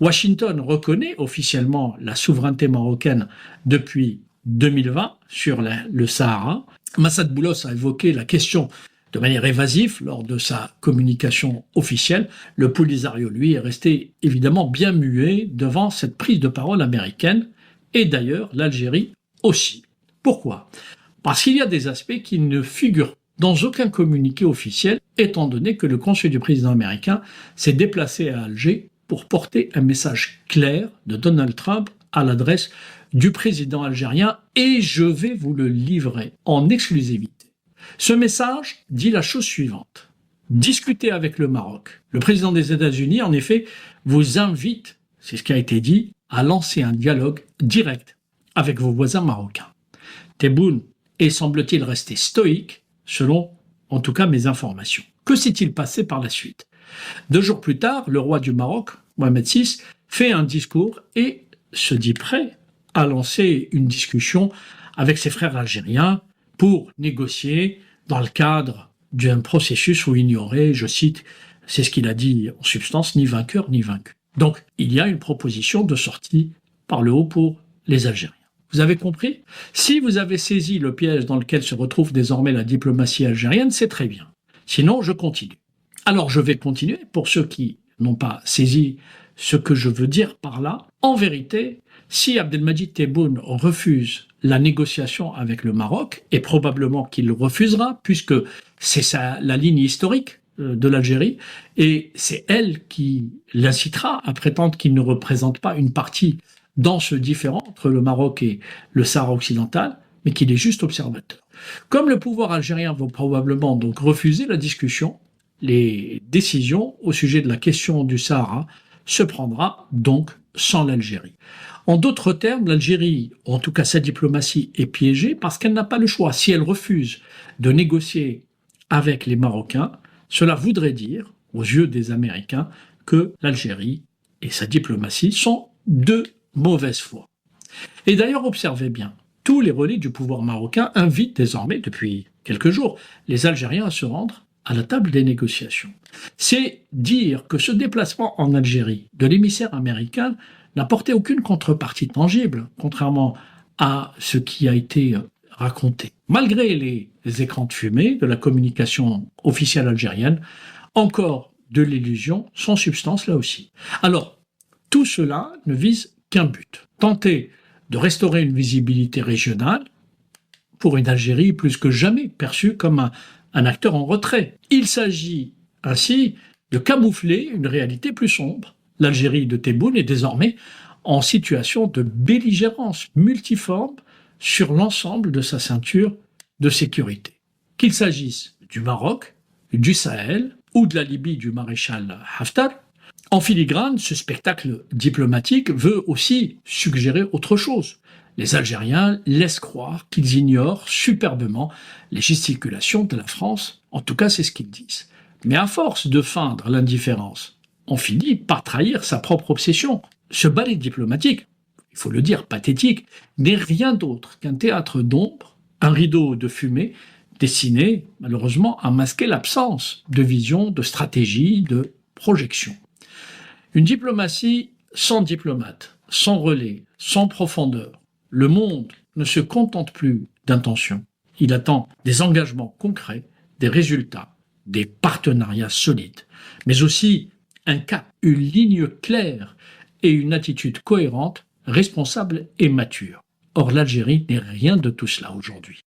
Washington reconnaît officiellement la souveraineté marocaine depuis 2020 sur le Sahara. Massad Boulos a évoqué la question de manière évasive lors de sa communication officielle. Le Polisario, lui, est resté évidemment bien muet devant cette prise de parole américaine, et d'ailleurs l'Algérie aussi. Pourquoi? Parce qu'il y a des aspects qui ne figurent dans aucun communiqué officiel, étant donné que le conseil du président américain s'est déplacé à Alger pour porter un message clair de Donald Trump à l'adresse du président algérien, et je vais vous le livrer en exclusivité. Ce message dit la chose suivante. Discutez avec le Maroc. Le président des États-Unis, en effet, vous invite, c'est ce qui a été dit, à lancer un dialogue direct avec vos voisins marocains. Tebboune est, semble-t-il, resté stoïque, selon, en tout cas, mes informations. Que s'est-il passé par la suite? 2 jours plus tard, le roi du Maroc, Mohamed VI, fait un discours et se dit prêt à lancer une discussion avec ses frères algériens pour négocier dans le cadre d'un processus où il n'y aurait, je cite, c'est ce qu'il a dit en substance, ni vainqueur ni vaincu. Donc, il y a une proposition de sortie par le haut pour les Algériens. Vous avez compris? Si vous avez saisi le piège dans lequel se retrouve désormais la diplomatie algérienne, c'est très bien. Sinon, je continue. Alors, je vais continuer pour ceux qui n'ont pas saisi ce que je veux dire par là. En vérité, si Abdelmadjid Tebboune refuse la négociation avec le Maroc, et probablement qu'il le refusera, puisque c'est la ligne historique de l'Algérie, et c'est elle qui l'incitera à prétendre qu'il ne représente pas une partie dans ce différend entre le Maroc et le Sahara occidental, mais qu'il est juste observateur. Comme le pouvoir algérien va probablement donc refuser la discussion, les décisions au sujet de la question du Sahara se prendra donc sans l'Algérie. En d'autres termes, l'Algérie, en tout cas sa diplomatie, est piégée parce qu'elle n'a pas le choix. Si elle refuse de négocier avec les Marocains, cela voudrait dire, aux yeux des Américains, que l'Algérie et sa diplomatie sont de mauvaise foi. Et d'ailleurs, observez bien, tous les relais du pouvoir marocain invitent désormais, depuis quelques jours, les Algériens à se rendre à la table des négociations. C'est dire que ce déplacement en Algérie de l'émissaire américain n'apportait aucune contrepartie tangible, contrairement à ce qui a été raconté. Malgré les écrans de fumée de la communication officielle algérienne, encore de l'illusion, sans substance là aussi. Alors, tout cela ne vise qu'un but, tenter de restaurer une visibilité régionale pour une Algérie plus que jamais perçue comme un acteur en retrait. Il s'agit ainsi de camoufler une réalité plus sombre. L'Algérie de Tebboune est désormais en situation de belligérance multiforme sur l'ensemble de sa ceinture de sécurité. Qu'il s'agisse du Maroc, du Sahel ou de la Libye du maréchal Haftar, en filigrane, ce spectacle diplomatique veut aussi suggérer autre chose. Les Algériens laissent croire qu'ils ignorent superbement les gesticulations de la France. En tout cas, c'est ce qu'ils disent. Mais à force de feindre l'indifférence, on finit par trahir sa propre obsession. Ce ballet diplomatique, il faut le dire, pathétique, n'est rien d'autre qu'un théâtre d'ombre, un rideau de fumée destiné, malheureusement, à masquer l'absence de vision, de stratégie, de projection. Une diplomatie sans diplomate, sans relais, sans profondeur. Le monde ne se contente plus d'intentions. Il attend des engagements concrets, des résultats, des partenariats solides, mais aussi un cap, une ligne claire et une attitude cohérente, responsable et mature. Or, l'Algérie n'est rien de tout cela aujourd'hui.